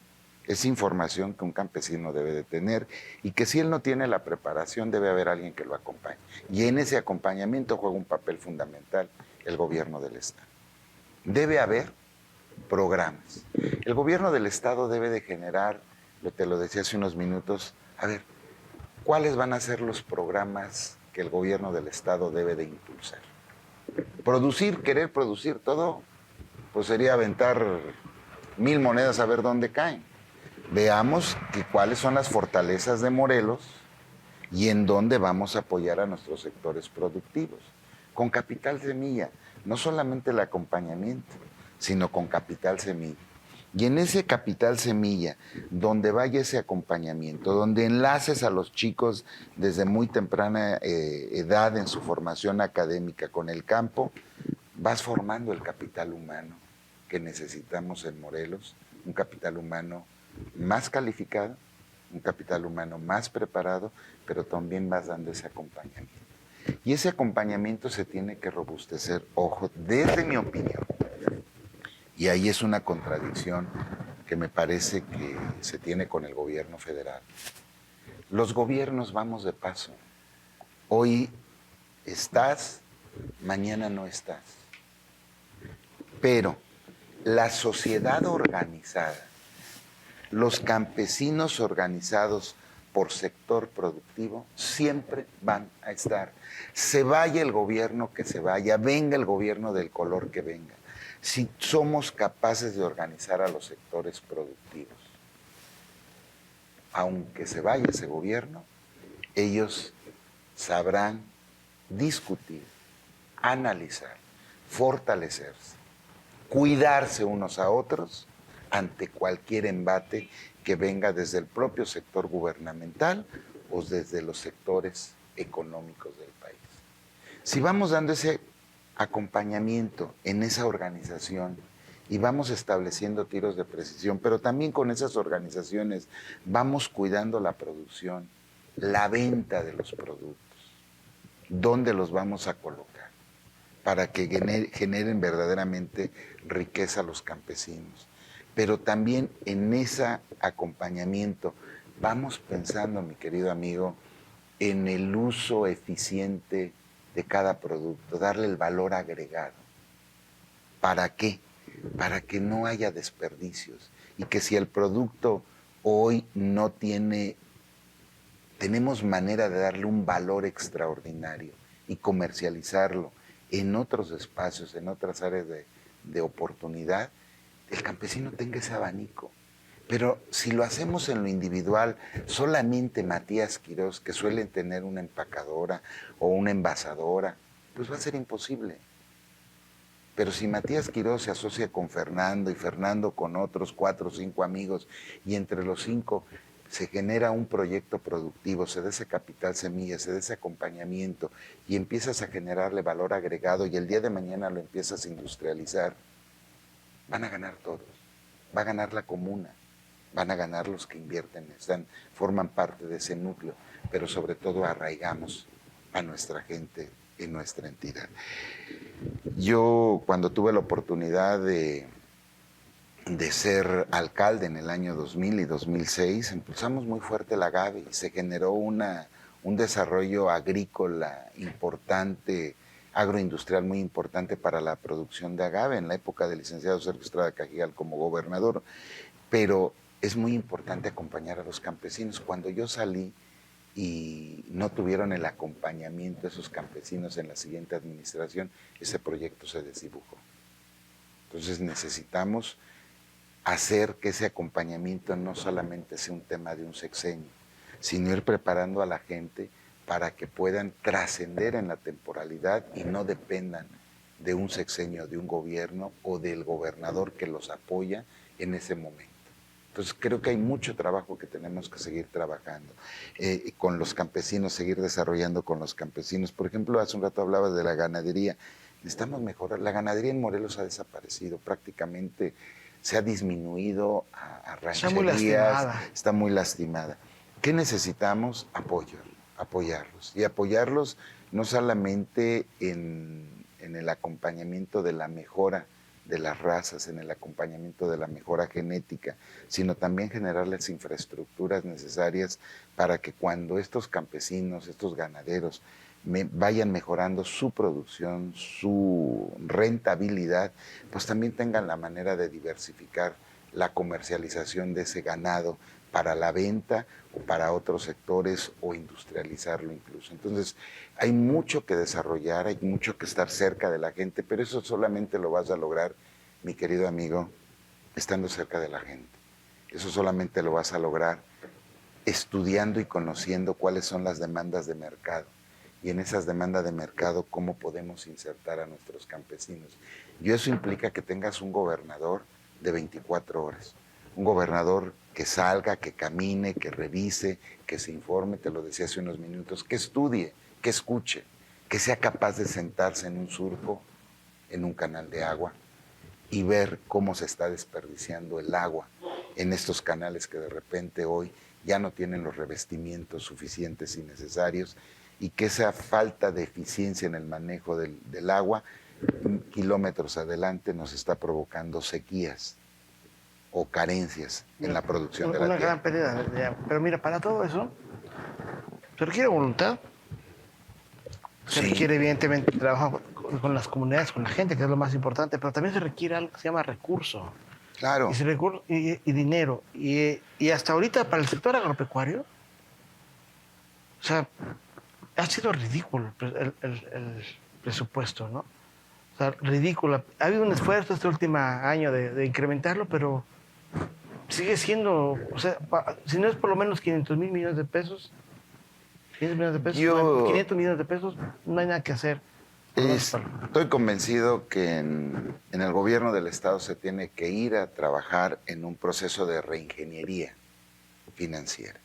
es información que un campesino debe de tener y que si él no tiene la preparación debe haber alguien que lo acompañe. Y en ese acompañamiento juega un papel fundamental el gobierno del Estado. Debe haber programas. El gobierno del Estado debe de generar, te lo decía hace unos minutos, a ver, ¿cuáles van a ser los programas que el gobierno del Estado debe de impulsar? Querer producir todo, pues sería aventar 1000 monedas a ver dónde caen. Veamos cuáles son las fortalezas de Morelos y en dónde vamos a apoyar a nuestros sectores productivos. Con capital semilla, no solamente el acompañamiento, sino con capital semilla. Y en ese capital semilla, donde vaya ese acompañamiento, donde enlaces a los chicos desde muy temprana edad en su formación académica con el campo, vas formando el capital humano que necesitamos en Morelos, un capital humano más calificado, un capital humano más preparado, pero también vas dando ese acompañamiento. Y ese acompañamiento se tiene que robustecer, ojo, desde mi opinión. Y ahí es una contradicción que me parece que se tiene con el gobierno federal. Los gobiernos vamos de paso. Hoy estás, mañana no estás. Pero la sociedad organizada, los campesinos organizados por sector productivo siempre van a estar. Se vaya el gobierno que se vaya, venga el gobierno del color que venga. Si somos capaces de organizar a los sectores productivos, aunque se vaya ese gobierno, ellos sabrán discutir, analizar, fortalecerse, cuidarse unos a otros ante cualquier embate que venga desde el propio sector gubernamental o desde los sectores económicos del país. Si vamos dando ese acompañamiento en esa organización y vamos estableciendo tiros de precisión, pero también con esas organizaciones vamos cuidando la producción, la venta de los productos, dónde los vamos a colocar, para que generen verdaderamente riqueza a los campesinos. Pero también en ese acompañamiento vamos pensando, mi querido amigo, en el uso eficiente de cada producto, darle el valor agregado. ¿Para qué? Para que no haya desperdicios y que si el producto hoy no tenemos manera de darle un valor extraordinario y comercializarlo en otros espacios, en otras áreas de oportunidad, el campesino tenga ese abanico. Pero si lo hacemos en lo individual, solamente Matías Quirós, que suelen tener una empacadora o una envasadora, pues va a ser imposible. Pero si Matías Quirós se asocia con Fernando y Fernando con otros 4 o 5 amigos y entre los 5 se genera un proyecto productivo, se da ese capital semilla, se da ese acompañamiento y empiezas a generarle valor agregado y el día de mañana lo empiezas a industrializar, van a ganar todos. Va a ganar la comuna, van a ganar los que invierten, forman parte de ese núcleo, pero sobre todo arraigamos a nuestra gente en nuestra entidad. Yo cuando tuve la oportunidad de ser alcalde en el año 2000 y 2006, impulsamos muy fuerte el agave y se generó un desarrollo agrícola importante, agroindustrial muy importante para la producción de agave en la época del licenciado Sergio Estrada Cajigal como gobernador. Pero es muy importante acompañar a los campesinos. Cuando yo salí y no tuvieron el acompañamiento de esos campesinos en la siguiente administración, ese proyecto se desdibujó. Entonces necesitamos hacer que ese acompañamiento no solamente sea un tema de un sexenio, sino ir preparando a la gente para que puedan trascender en la temporalidad y no dependan de un sexenio, de un gobierno o del gobernador que los apoya en ese momento. Entonces creo que hay mucho trabajo que tenemos que seguir trabajando con los campesinos, seguir desarrollando con los campesinos. Por ejemplo, hace un rato hablabas de la ganadería. Necesitamos mejorar. La ganadería en Morelos ha desaparecido, prácticamente se ha disminuido a rancherías, está muy lastimada. ¿Qué necesitamos? Apoyarlos. Y apoyarlos no solamente en el acompañamiento de la mejora de las razas, en el acompañamiento de la mejora genética, sino también generar las infraestructuras necesarias para que cuando estos campesinos, estos ganaderos, vayan mejorando su producción, su rentabilidad, pues también tengan la manera de diversificar la comercialización de ese ganado para la venta o para otros sectores o industrializarlo incluso. Entonces, hay mucho que desarrollar, hay mucho que estar cerca de la gente, pero eso solamente lo vas a lograr, mi querido amigo, estando cerca de la gente. Eso solamente lo vas a lograr estudiando y conociendo cuáles son las demandas de mercado. Y en esas demandas de mercado, cómo podemos insertar a nuestros campesinos. Y eso implica que tengas un gobernador de 24 horas. Un gobernador que salga, que camine, que revise, que se informe, te lo decía hace unos minutos, que estudie, que escuche, que sea capaz de sentarse en un surco, en un canal de agua y ver cómo se está desperdiciando el agua en estos canales que de repente hoy ya no tienen los revestimientos suficientes y necesarios y que esa falta de eficiencia en el manejo del agua, kilómetros adelante, nos está provocando sequías o carencias en la producción de la tierra. Una gran pérdida de agua. Pero mira, para todo eso se requiere voluntad, se requiere evidentemente trabajo con las comunidades, con la gente, que es lo más importante, pero también se requiere algo que se llama recurso. Claro. Y dinero. Y hasta ahorita para el sector agropecuario, o sea, ha sido ridículo el presupuesto, ¿no? O sea, ridículo. Ha habido un esfuerzo este último año de incrementarlo, pero sigue siendo, o sea, si no es por lo menos 500 mil millones de pesos, 500 millones de pesos, no hay nada que hacer. Estoy convencido que en el gobierno del Estado se tiene que ir a trabajar en un proceso de reingeniería financiera.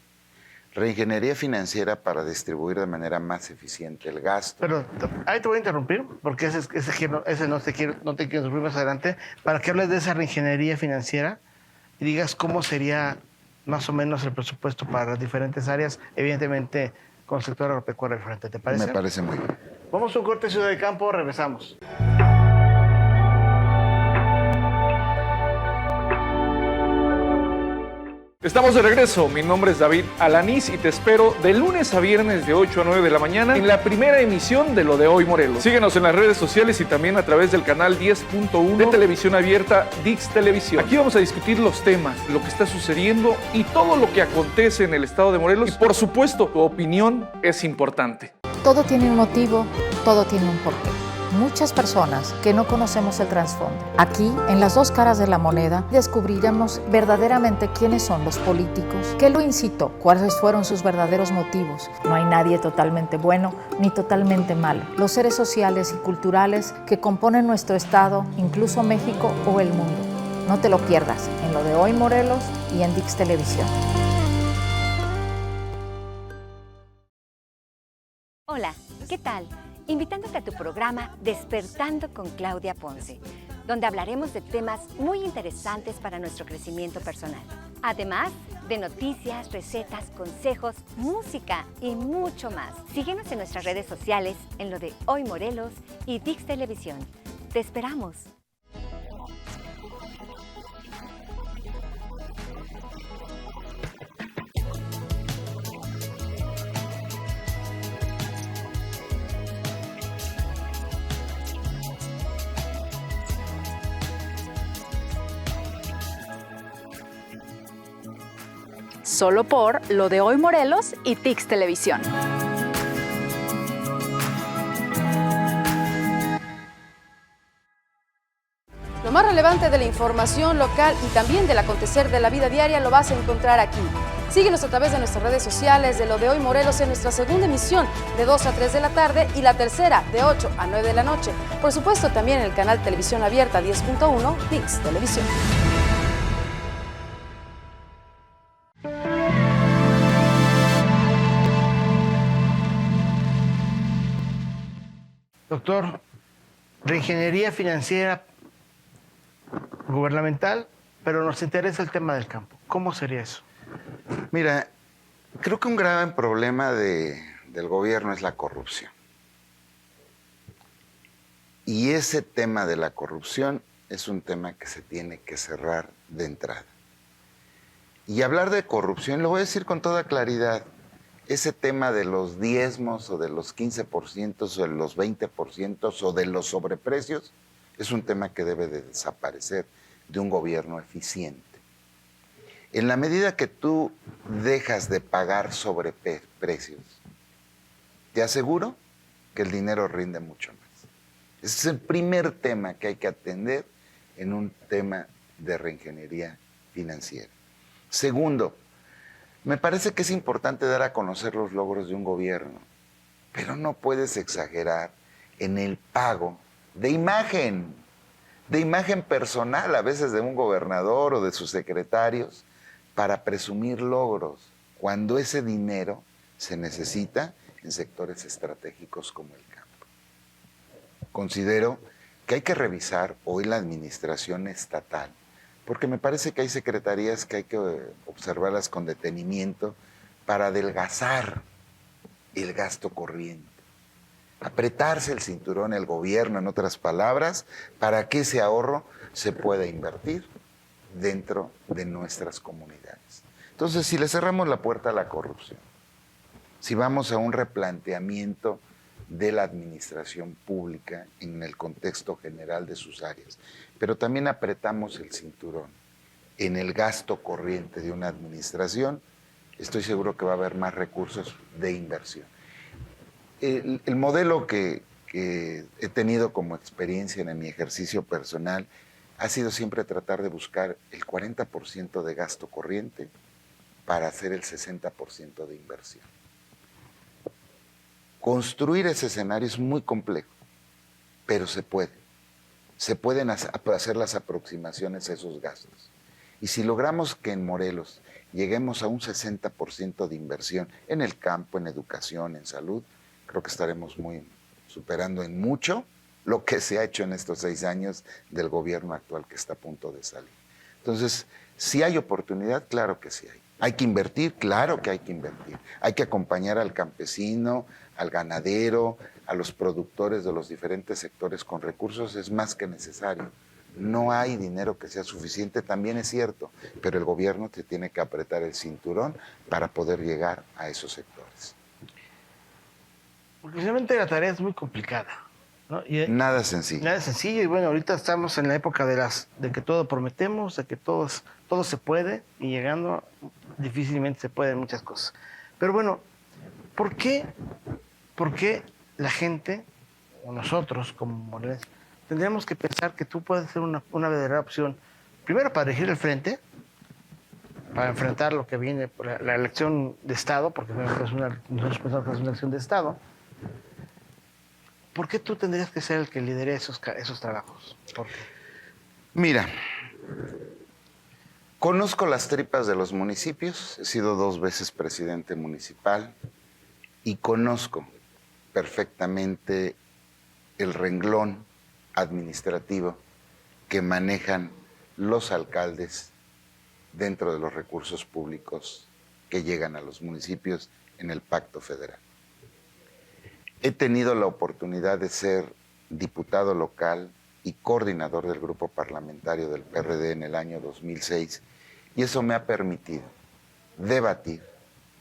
Reingeniería financiera para distribuir de manera más eficiente el gasto. Pero ahí te voy a interrumpir, porque ese no te quiero interrumpir más adelante, para que hables de esa reingeniería financiera y digas cómo sería más o menos el presupuesto para las diferentes áreas, evidentemente con el sector agropecuario al frente. ¿Te parece? Me parece muy bien. Vamos a un corte, Ciudad de Campo, regresamos. Estamos de regreso, mi nombre es David Alanís y te espero de lunes a viernes de 8 a 9 de la mañana en la primera emisión de Lo de Hoy Morelos. Síguenos en las redes sociales y también a través del canal 10.1 de televisión abierta Dix Televisión. Aquí vamos a discutir los temas, lo que está sucediendo y todo lo que acontece en el estado de Morelos. Y por supuesto, tu opinión es importante. Todo tiene un motivo, todo tiene un porqué. Muchas personas que no conocemos el trasfondo. Aquí, en las dos caras de la moneda, descubriremos verdaderamente quiénes son los políticos, qué lo incitó, cuáles fueron sus verdaderos motivos. No hay nadie totalmente bueno ni totalmente malo. Los seres sociales y culturales que componen nuestro estado, incluso México o el mundo. No te lo pierdas en Lo de Hoy Morelos y en Dix Televisión. Hola, ¿qué tal? Invitándote a tu programa Despertando con Claudia Ponce, donde hablaremos de temas muy interesantes para nuestro crecimiento personal. Además de noticias, recetas, consejos, música y mucho más. Síguenos en nuestras redes sociales en Lo de Hoy Morelos y Dix Televisión. ¡Te esperamos! Solo por Lo de Hoy Morelos y Dix Televisión. Lo más relevante de la información local y también del acontecer de la vida diaria lo vas a encontrar aquí. Síguenos a través de nuestras redes sociales de Lo de Hoy Morelos en nuestra segunda emisión de 2 a 3 de la tarde y la tercera de 8 a 9 de la noche. Por supuesto también en el canal Televisión Abierta 10.1 Dix Televisión. Doctor, reingeniería financiera gubernamental, pero nos interesa el tema del campo. ¿Cómo sería eso? Mira, creo que un gran problema del gobierno es la corrupción. Y ese tema de la corrupción es un tema que se tiene que cerrar de entrada. Y hablar de corrupción, lo voy a decir con toda claridad, ese tema de los diezmos o de los 15% o de los 20% o de los sobreprecios es un tema que debe de desaparecer de un gobierno eficiente. En la medida que tú dejas de pagar sobreprecios, te aseguro que el dinero rinde mucho más. Ese es el primer tema que hay que atender en un tema de reingeniería financiera. Segundo, me parece que es importante dar a conocer los logros de un gobierno, pero no puedes exagerar en el pago de imagen personal, a veces de un gobernador o de sus secretarios, para presumir logros, cuando ese dinero se necesita en sectores estratégicos como el campo. Considero que hay que revisar hoy la administración estatal, porque me parece que hay secretarías que hay que observarlas con detenimiento para adelgazar el gasto corriente. Apretarse el cinturón el gobierno, en otras palabras, para que ese ahorro se pueda invertir dentro de nuestras comunidades. Entonces, si le cerramos la puerta a la corrupción, si vamos a un replanteamiento de la administración pública en el contexto general de sus áreas, pero también apretamos el cinturón en el gasto corriente de una administración, estoy seguro que va a haber más recursos de inversión. El modelo que he tenido como experiencia en mi ejercicio personal ha sido siempre tratar de buscar el 40% de gasto corriente para hacer el 60% de inversión. Construir ese escenario es muy complejo, pero se puede. Se pueden hacer las aproximaciones a esos gastos. Y si logramos que en Morelos lleguemos a un 60% de inversión en el campo, en educación, en salud, creo que estaremos superando en mucho lo que se ha hecho en estos 6 años del gobierno actual que está a punto de salir. Entonces, si hay oportunidad, claro que sí hay. Hay que invertir, claro que hay que invertir. Hay que acompañar al campesino, al ganadero, a los productores de los diferentes sectores con recursos, es más que necesario. No hay dinero que sea suficiente, también es cierto, pero el gobierno te tiene que apretar el cinturón para poder llegar a esos sectores. Porque realmente la tarea es muy complicada, ¿no? Nada sencillo. Nada sencillo, y bueno, ahorita estamos en la época de que todo prometemos, de que todo se puede, y llegando difícilmente se pueden muchas cosas. Pero bueno, ¿por qué la gente, o nosotros como morelenses, tendríamos que pensar que tú puedes ser una verdadera opción, primero para elegir el frente, para enfrentar lo que viene por la elección de Estado, porque nosotros pensamos que es una elección de Estado? ¿Por qué tú tendrías que ser el que lidere esos trabajos? ¿Por qué? Mira, conozco las tripas de los municipios, he sido 2 veces presidente municipal y conozco perfectamente el renglón administrativo que manejan los alcaldes dentro de los recursos públicos que llegan a los municipios en el Pacto Federal. He tenido la oportunidad de ser diputado local y coordinador del grupo parlamentario del PRD en el año 2006, y eso me ha permitido debatir,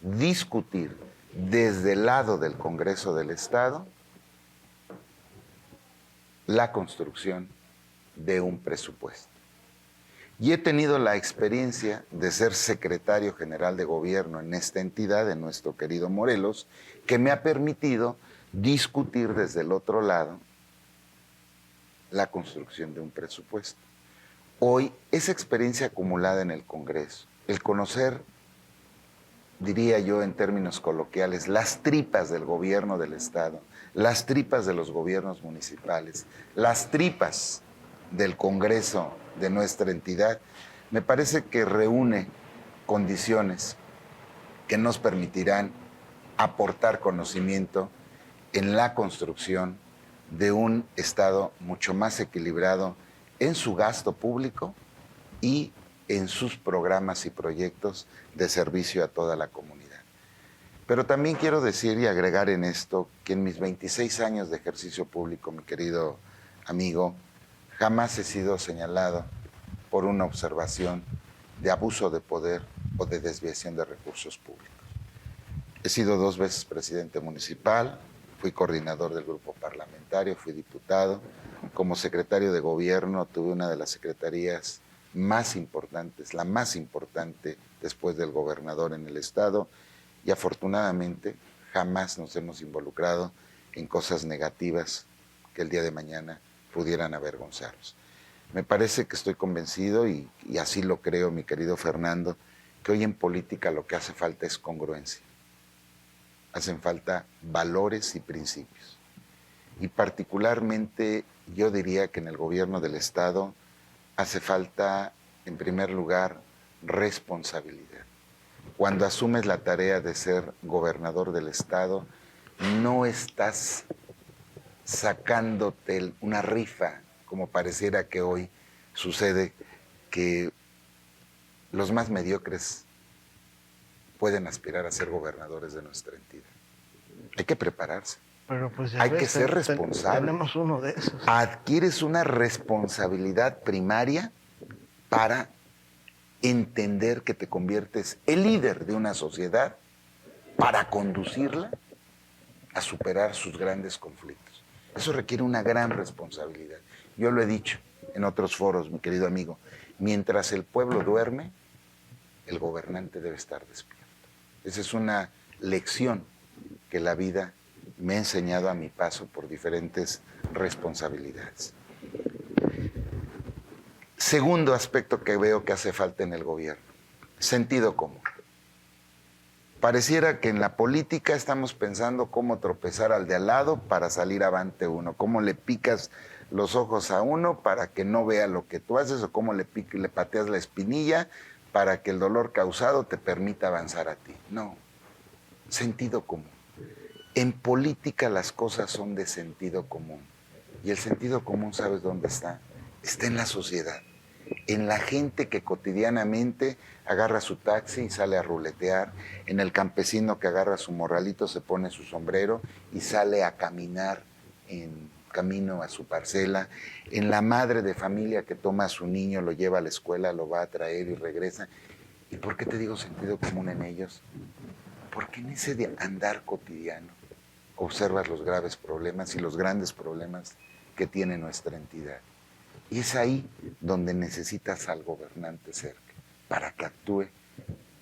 discutir desde el lado del Congreso del Estado la construcción de un presupuesto. Y he tenido la experiencia de ser secretario general de gobierno en esta entidad, en nuestro querido Morelos, que me ha permitido discutir desde el otro lado la construcción de un presupuesto. Hoy, esa experiencia acumulada en el Congreso, el conocer, diría yo en términos coloquiales, las tripas del gobierno del Estado, las tripas de los gobiernos municipales, las tripas del Congreso de nuestra entidad, me parece que reúne condiciones que nos permitirán aportar conocimiento en la construcción de un Estado mucho más equilibrado en su gasto público y en sus programas y proyectos de servicio a toda la comunidad. Pero también quiero decir y agregar en esto que en mis 26 años de ejercicio público, mi querido amigo, jamás he sido señalado por una observación de abuso de poder o de desviación de recursos públicos. He sido 2 veces presidente municipal, fui coordinador del grupo parlamentario, fui diputado. Como secretario de gobierno tuve una de las secretarías más importantes, la más importante después del gobernador en el estado, y afortunadamente jamás nos hemos involucrado en cosas negativas que el día de mañana pudieran avergonzarnos. Me parece que estoy convencido, y así lo creo, mi querido Fernando, que hoy en política lo que hace falta es congruencia. Hacen falta valores y principios. Y particularmente yo diría que en el gobierno del Estado hace falta, en primer lugar, responsabilidad. Cuando asumes la tarea de ser gobernador del Estado, no estás sacándote una rifa, como pareciera que hoy sucede, que los más mediocres pueden aspirar a ser gobernadores de nuestra entidad. Hay que prepararse. Pero pues hay que ser responsable. Tenemos uno de esos. Adquieres una responsabilidad primaria para entender que te conviertes el líder de una sociedad para conducirla a superar sus grandes conflictos. Eso requiere una gran responsabilidad. Yo lo he dicho en otros foros, mi querido amigo, mientras el pueblo duerme, el gobernante debe estar despierto. Esa es una lección que la vida me ha enseñado a mi paso por diferentes responsabilidades. Segundo aspecto que veo que hace falta en el gobierno, sentido común. Pareciera que en la política estamos pensando cómo tropezar al de al lado para salir avante uno, cómo le picas los ojos a uno para que no vea lo que tú haces, o cómo le pateas la espinilla para que el dolor causado te permita avanzar a ti. No, sentido común. En política las cosas son de sentido común. Y el sentido común, ¿sabes dónde está? Está en la sociedad, en la gente que cotidianamente agarra su taxi y sale a ruletear, en el campesino que agarra su morralito, se pone su sombrero y sale a caminar en camino a su parcela, en la madre de familia que toma a su niño, lo lleva a la escuela, lo va a traer y regresa. ¿Y por qué te digo sentido común en ellos? Porque en ese de andar cotidiano observas los graves problemas y los grandes problemas que tiene nuestra entidad. Y es ahí donde necesitas al gobernante cerca, para que actúe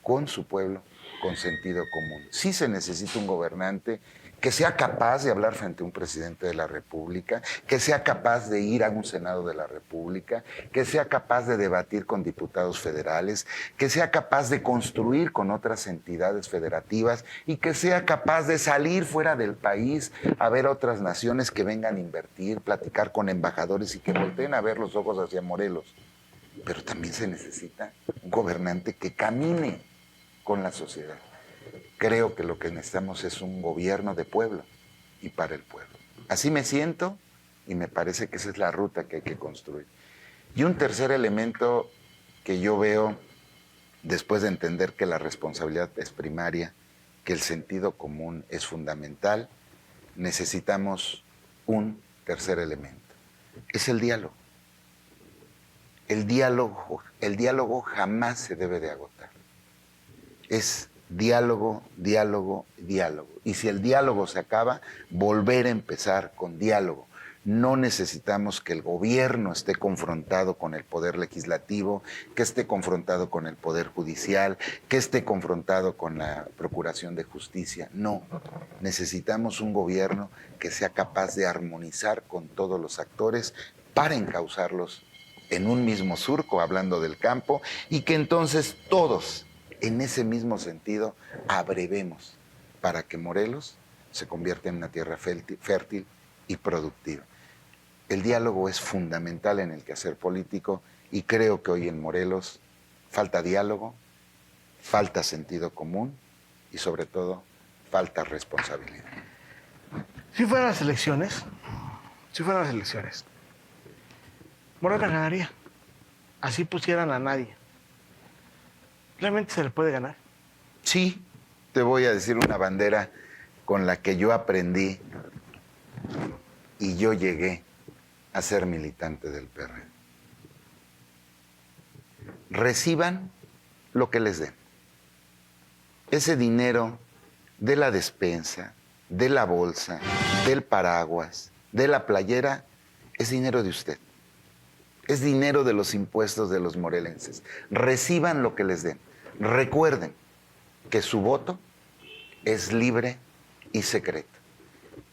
con su pueblo, con sentido común. Sí se necesita un gobernante que sea capaz de hablar frente a un presidente de la República, que sea capaz de ir a un Senado de la República, que sea capaz de debatir con diputados federales, que sea capaz de construir con otras entidades federativas y que sea capaz de salir fuera del país a ver a otras naciones que vengan a invertir, platicar con embajadores y que volteen a ver los ojos hacia Morelos. Pero también se necesita un gobernante que camine con la sociedad. Creo que lo que necesitamos es un gobierno de pueblo y para el pueblo. Así me siento y me parece que esa es la ruta que hay que construir. Y un tercer elemento que yo veo, después de entender que la responsabilidad es primaria, que el sentido común es fundamental, necesitamos un tercer elemento. Es el diálogo. El diálogo jamás se debe de agotar. Es diálogo, diálogo, diálogo. Y si el diálogo se acaba, volver a empezar con diálogo. No necesitamos que el gobierno esté confrontado con el poder legislativo, que esté confrontado con el poder judicial, que esté confrontado con la Procuración de Justicia. No, necesitamos un gobierno que sea capaz de armonizar con todos los actores para encauzarlos en un mismo surco, hablando del campo, y que entonces todos, en ese mismo sentido, abrevemos para que Morelos se convierta en una tierra fértil y productiva. El diálogo es fundamental en el quehacer político y creo que hoy en Morelos falta diálogo, falta sentido común y sobre todo falta responsabilidad. Si fueran las elecciones, Morena ganaría. Así pusieran a nadie. ¿Realmente se le puede ganar? Sí, te voy a decir una bandera con la que yo aprendí y yo llegué a ser militante del PRD. Reciban lo que les den. Ese dinero de la despensa, de la bolsa, del paraguas, de la playera, es dinero de usted. Es dinero de los impuestos de los morelenses. Reciban lo que les den. Recuerden que su voto es libre y secreto.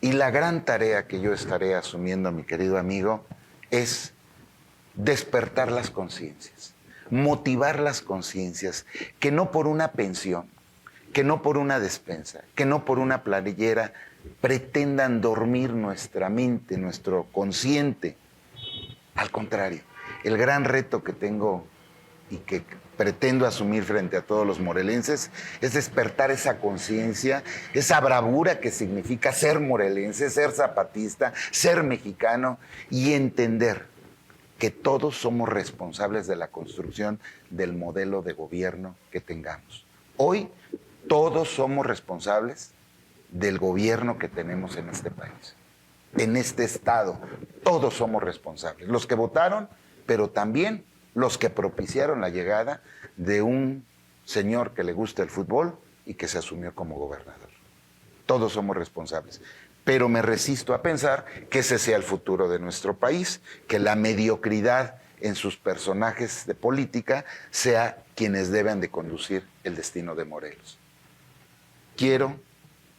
Y la gran tarea que yo estaré asumiendo, mi querido amigo, es despertar las conciencias, motivar las conciencias, que no por una pensión, que no por una despensa, que no por una playera pretendan dormir nuestra mente, nuestro consciente. Al contrario, el gran reto que tengo y que pretendo asumir frente a todos los morelenses es despertar esa conciencia, esa bravura que significa ser morelense, ser zapatista, ser mexicano y entender que todos somos responsables de la construcción del modelo de gobierno que tengamos. Hoy todos somos responsables del gobierno que tenemos en este país, en este estado. Todos somos responsables, los que votaron, pero también los que propiciaron la llegada de un señor que le gusta el fútbol y que se asumió como gobernador. Todos somos responsables, pero me resisto a pensar que ese sea el futuro de nuestro país, que la mediocridad en sus personajes de política sea quienes deben de conducir el destino de Morelos. Quiero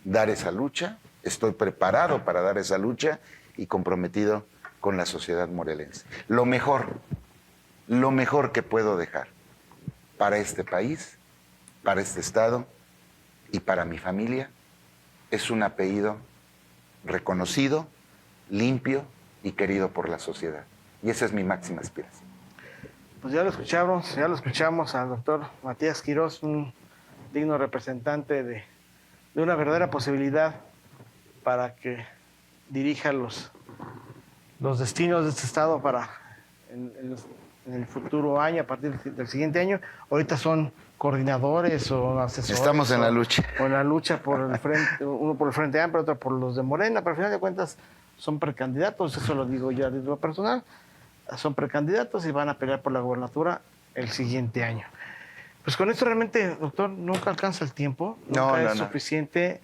dar esa lucha, estoy preparado para dar esa lucha y comprometido con la sociedad morelense. Lo mejor que puedo dejar para este país, para este estado y para mi familia es un apellido reconocido, limpio y querido por la sociedad. Y esa es mi máxima aspiración. pues ya lo escuchamos al doctor Matías Quirós, un digno representante de una verdadera posibilidad para que dirija los destinos de este estado en el futuro año, a partir del siguiente año. Ahorita son coordinadores o asesores. Estamos en la lucha. O en la lucha por el frente, uno por el Frente Amplio, otro por los de Morena, pero al final de cuentas son precandidatos, eso lo digo yo a título personal, son precandidatos y van a pelear por la gobernatura el siguiente año. Pues con esto realmente, doctor, nunca alcanza el tiempo, nunca es suficiente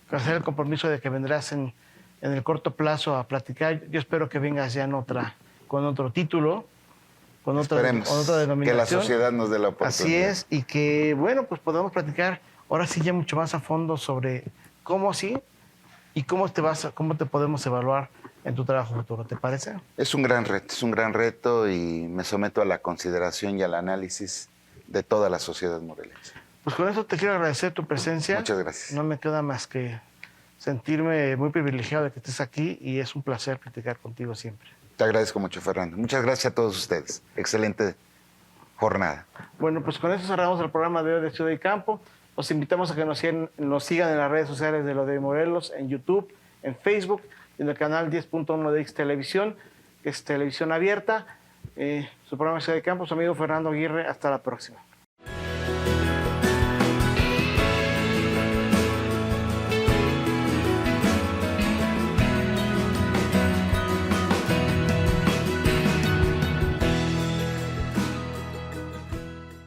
hacer el compromiso de que vendrás en el corto plazo a platicar. Yo espero que vengas ya con otro título, con otra denominación. Que la sociedad nos dé la oportunidad. Así es, y que, bueno, pues podamos platicar ahora sí ya mucho más a fondo sobre cómo sí y cómo te podemos evaluar en tu trabajo futuro. ¿Te parece? Es un gran reto y me someto a la consideración y al análisis de toda la sociedad morelense. Pues con eso te quiero agradecer tu presencia. Muchas gracias. No me queda más que sentirme muy privilegiado de que estés aquí y es un placer platicar contigo siempre. Te agradezco mucho, Fernando. Muchas gracias a todos ustedes. Excelente jornada. Bueno, pues con eso cerramos el programa de hoy de Ciudad y Campo. Los invitamos a que nos sigan en las redes sociales de Lo de Hoy Morelos, en YouTube, en Facebook, en el canal 10.1 de X Televisión, que es televisión abierta. Su programa de Ciudad y Campo, su amigo Fernando Aguirre. Hasta la próxima.